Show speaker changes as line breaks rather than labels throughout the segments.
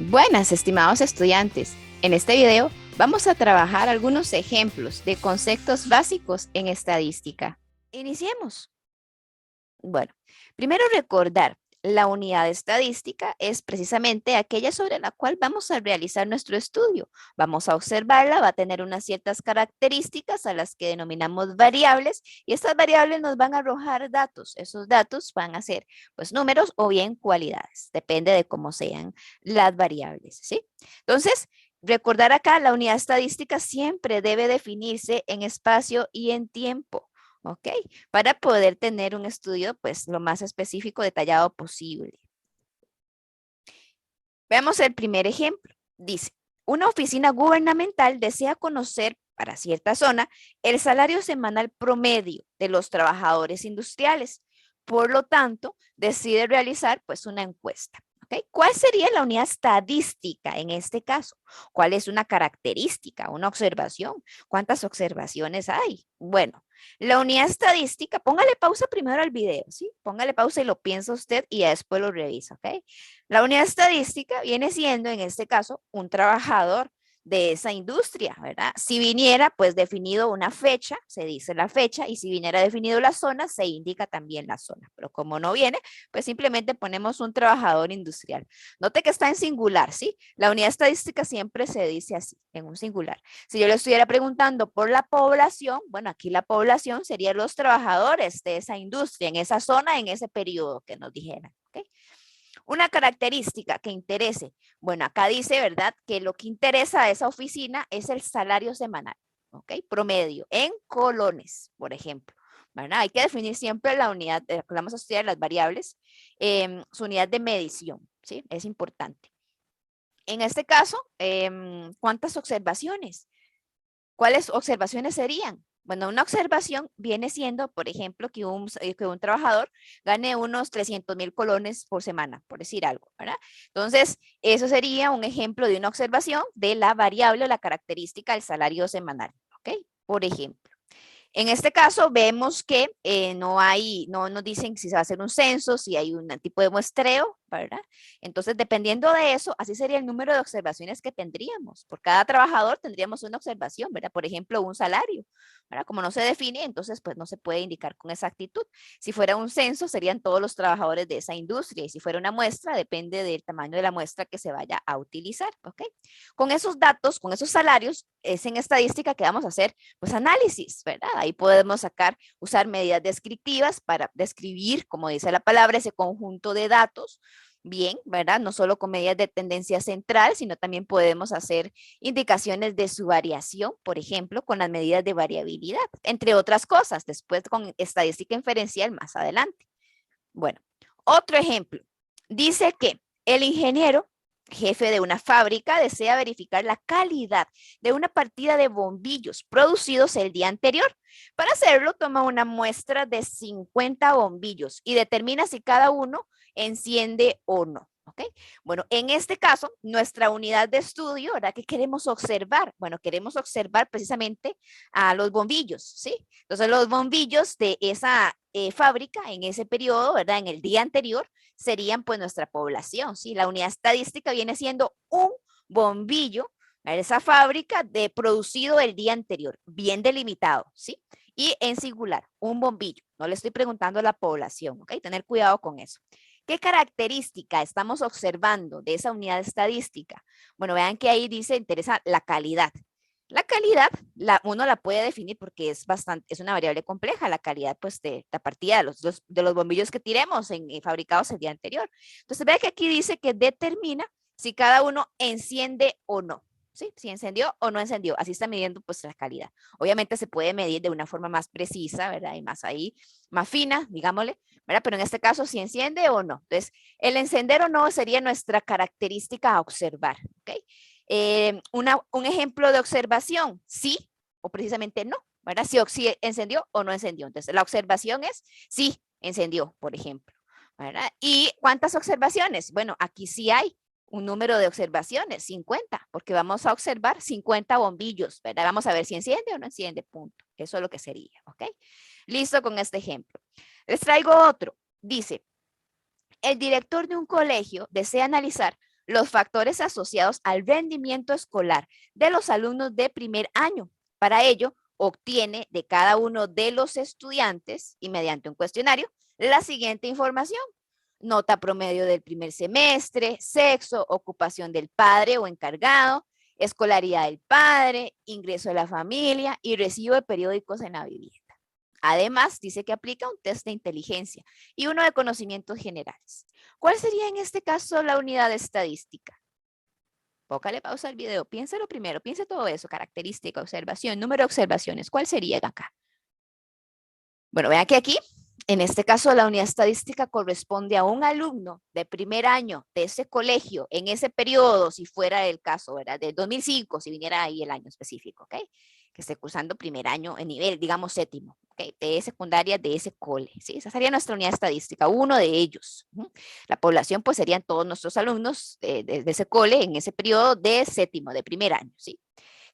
Buenas, estimados estudiantes. En este video vamos a trabajar algunos ejemplos de conceptos básicos en estadística. Iniciemos. Bueno, primero recordar, la unidad estadística es precisamente aquella sobre la cual vamos a realizar nuestro estudio. Vamos a observarla, va a tener unas ciertas características a las que denominamos variables y estas variables nos van a arrojar datos. Esos datos van a ser pues números o bien cualidades, depende de cómo sean las variables, ¿sí? Entonces, recordar acá, la unidad estadística siempre debe definirse en espacio y en tiempo. ¿Ok? Para poder tener un estudio, pues, lo más específico, detallado posible. Veamos el primer ejemplo. Dice, una oficina gubernamental desea conocer para cierta zona el salario semanal promedio de los trabajadores industriales. Por lo tanto, decide realizar, pues, una encuesta. ¿Okay? ¿Cuál sería la unidad estadística en este caso? ¿Cuál es una característica, una observación? ¿Cuántas observaciones hay? Bueno, la unidad estadística, póngale pausa primero al video, ¿sí? Póngale pausa y lo piensa usted y ya después lo revisa, ¿ok? La unidad estadística viene siendo, en este caso, un trabajador de esa industria, ¿verdad? Si viniera, pues definido una fecha, se dice la fecha, y si viniera definido la zona, se indica también la zona. Pero como no viene, pues simplemente ponemos un trabajador industrial. Note que está en singular, ¿sí? La unidad estadística siempre se dice así, en un singular. Si yo le estuviera preguntando por la población, bueno, aquí la población serían los trabajadores de esa industria, en esa zona, en ese periodo que nos dijeran, ¿ok? Una característica que interese. Bueno, acá dice, ¿verdad? Que lo que interesa a esa oficina es el salario semanal, ¿ok? Promedio, en colones, por ejemplo. ¿Verdad? Hay que definir siempre la unidad, vamos a estudiar las variables, su unidad de medición, ¿sí? Es importante. En este caso, ¿cuántas observaciones? ¿Cuáles observaciones serían? Bueno, una observación viene siendo, por ejemplo, que un trabajador gane unos 300,000 colones por semana, por decir algo, ¿verdad? Entonces, eso sería un ejemplo de una observación de la variable o la característica del salario semanal, ¿ok? Por ejemplo. En este caso vemos que no nos dicen si se va a hacer un censo, si hay un tipo de muestreo, ¿verdad? Entonces, dependiendo de eso, así sería el número de observaciones que tendríamos. Por cada trabajador tendríamos una observación, ¿verdad? Por ejemplo, un salario, ¿verdad? Como no se define, entonces pues no se puede indicar con exactitud. Si fuera un censo, serían todos los trabajadores de esa industria y si fuera una muestra, depende del tamaño de la muestra que se vaya a utilizar, ¿ok? Con esos datos, con esos salarios, es en estadística que vamos a hacer pues análisis, ¿verdad? Ahí podemos usar medidas descriptivas para describir, como dice la palabra, ese conjunto de datos, bien, ¿verdad? No solo con medidas de tendencia central, sino también podemos hacer indicaciones de su variación, por ejemplo, con las medidas de variabilidad, entre otras cosas, después con estadística inferencial más adelante. Bueno, otro ejemplo. Dice que el ingeniero jefe de una fábrica desea verificar la calidad de una partida de bombillos producidos el día anterior. Para hacerlo, toma una muestra de 50 bombillos y determina si cada uno enciende o no. ¿Ok? Bueno, en este caso, nuestra unidad de estudio, ¿verdad? ¿Qué queremos observar? Bueno, queremos observar precisamente a los bombillos, ¿sí? Entonces, los bombillos de esa fábrica en ese periodo, ¿verdad? En el día anterior, serían pues nuestra población, ¿sí? La unidad estadística viene siendo un bombillo, esa fábrica de producido el día anterior, bien delimitado, ¿sí? Y en singular, un bombillo. No le estoy preguntando a la población, ¿ok? Tener cuidado con eso. ¿Qué característica estamos observando de esa unidad estadística? Bueno, vean que ahí dice, interesa la calidad. La calidad, uno la puede definir porque es una variable compleja, la calidad pues de la partida de los bombillos que tiremos fabricados el día anterior. Entonces, vea que aquí dice que determina si cada uno enciende o no. ¿Sí? Si encendió o no encendió, así está midiendo pues la calidad. Obviamente se puede medir de una forma más precisa, ¿verdad? Y más ahí, más fina, digámosle, ¿verdad? Pero en este caso, si enciende o no. Entonces, el encender o no sería nuestra característica a observar, ¿ok? Un ejemplo de observación, sí o precisamente no, ¿verdad? Si encendió o no encendió. Entonces, la observación es sí, encendió, por ejemplo, ¿verdad? ¿Y cuántas observaciones? Bueno, aquí sí hay un número de observaciones, 50, porque vamos a observar 50 bombillos, ¿verdad? Vamos a ver si enciende o no enciende, punto. Eso es lo que sería, ¿ok? Listo con este ejemplo. Les traigo otro. Dice, el director de un colegio desea analizar los factores asociados al rendimiento escolar de los alumnos de primer año. Para ello, obtiene de cada uno de los estudiantes y mediante un cuestionario la siguiente información: nota promedio del primer semestre, sexo, ocupación del padre o encargado, escolaridad del padre, ingreso de la familia y recibo de periódicos en la vivienda. Además, dice que aplica un test de inteligencia y uno de conocimientos generales. ¿Cuál sería en este caso la unidad de estadística? Póngale pausa al video, piénsalo primero, piense todo eso: característica, observación, número de observaciones. ¿Cuál sería acá? Bueno, vean que aquí, en este caso, la unidad estadística corresponde a un alumno de primer año de ese colegio, en ese periodo, si fuera el caso, ¿verdad? De 2005, si viniera ahí el año específico, ¿ok? Que esté cursando primer año en nivel, digamos, séptimo, ¿ok? De secundaria de ese cole, ¿sí? Esa sería nuestra unidad estadística, uno de ellos. La población, pues, serían todos nuestros alumnos de ese cole en ese periodo de séptimo, de primer año, ¿sí?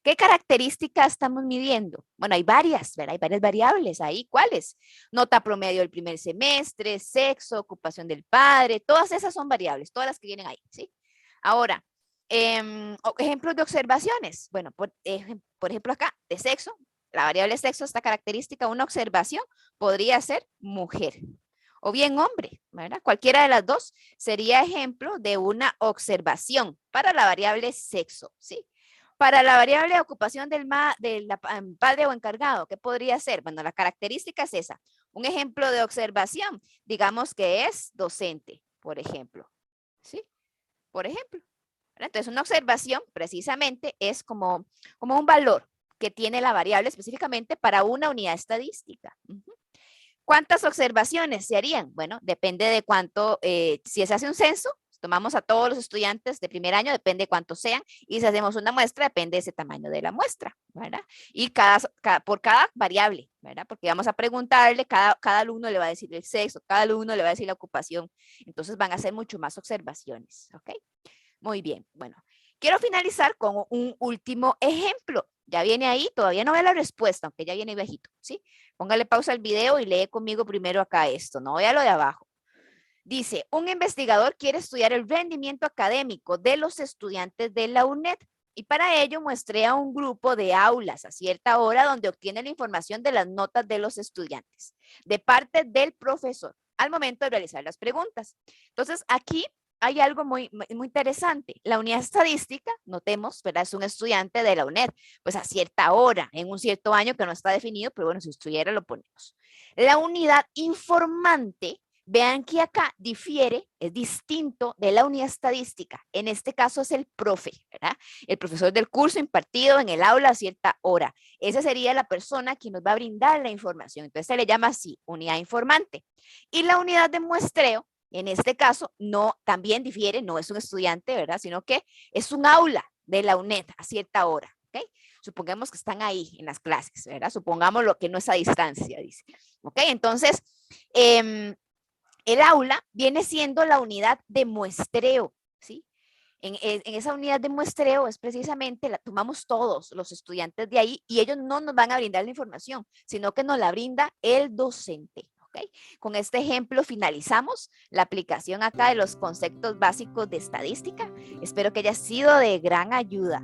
¿Qué características estamos midiendo? Bueno, hay varias, ¿verdad? Hay varias variables ahí. ¿Cuáles? Nota promedio del primer semestre, sexo, ocupación del padre, todas esas son variables, todas las que vienen ahí, ¿sí? Ahora, ejemplos de observaciones. Bueno, por ejemplo acá, de sexo, la variable sexo, esta característica, una observación podría ser mujer o bien hombre, ¿verdad? Cualquiera de las dos sería ejemplo de una observación para la variable sexo, ¿sí? Para la variable ocupación del padre o encargado, ¿qué podría ser? Bueno, la característica es esa. Un ejemplo de observación, digamos que es docente, por ejemplo. ¿Sí? Por ejemplo. Entonces, una observación precisamente es como un valor que tiene la variable específicamente para una unidad estadística. ¿Cuántas observaciones se harían? Bueno, depende de cuánto, si se hace un censo, tomamos a todos los estudiantes de primer año, depende de cuántos sean, y si hacemos una muestra, depende de ese tamaño de la muestra, ¿verdad? Y por cada variable, ¿verdad? Porque vamos a preguntarle, cada alumno le va a decir el sexo, cada alumno le va a decir la ocupación, entonces van a ser mucho más observaciones, ¿ok? Muy bien, bueno, quiero finalizar con un último ejemplo. Ya viene ahí, todavía no ve la respuesta, aunque ya viene viejito, ¿sí? Póngale pausa al video y lee conmigo primero acá esto, no vea lo de abajo. Dice, un investigador quiere estudiar el rendimiento académico de los estudiantes de la UNED y para ello muestrea un grupo de aulas a cierta hora donde obtiene la información de las notas de los estudiantes de parte del profesor al momento de realizar las preguntas. Entonces, aquí hay algo muy interesante. La unidad estadística, notemos, ¿verdad? Es un estudiante de la UNED, pues a cierta hora, en un cierto año que no está definido, pero bueno, si estuviera lo ponemos. La unidad informante, vean que acá difiere, es distinto de la unidad estadística. En este caso es el profe, ¿verdad? El profesor del curso impartido en el aula a cierta hora. Esa sería la persona que nos va a brindar la información. Entonces se le llama así, unidad informante. Y la unidad de muestreo, en este caso, no, también difiere, no es un estudiante, ¿verdad? Sino que es un aula de la UNED a cierta hora, ¿ok? Supongamos que están ahí en las clases, ¿verdad? Supongamos lo que no es a distancia, dice. ¿Ok? Entonces, el aula viene siendo la unidad de muestreo, ¿sí? En esa unidad de muestreo es precisamente, la tomamos todos los estudiantes de ahí y ellos no nos van a brindar la información, sino que nos la brinda el docente. ¿Okay? Con este ejemplo finalizamos la aplicación acá de los conceptos básicos de estadística. Espero que haya sido de gran ayuda.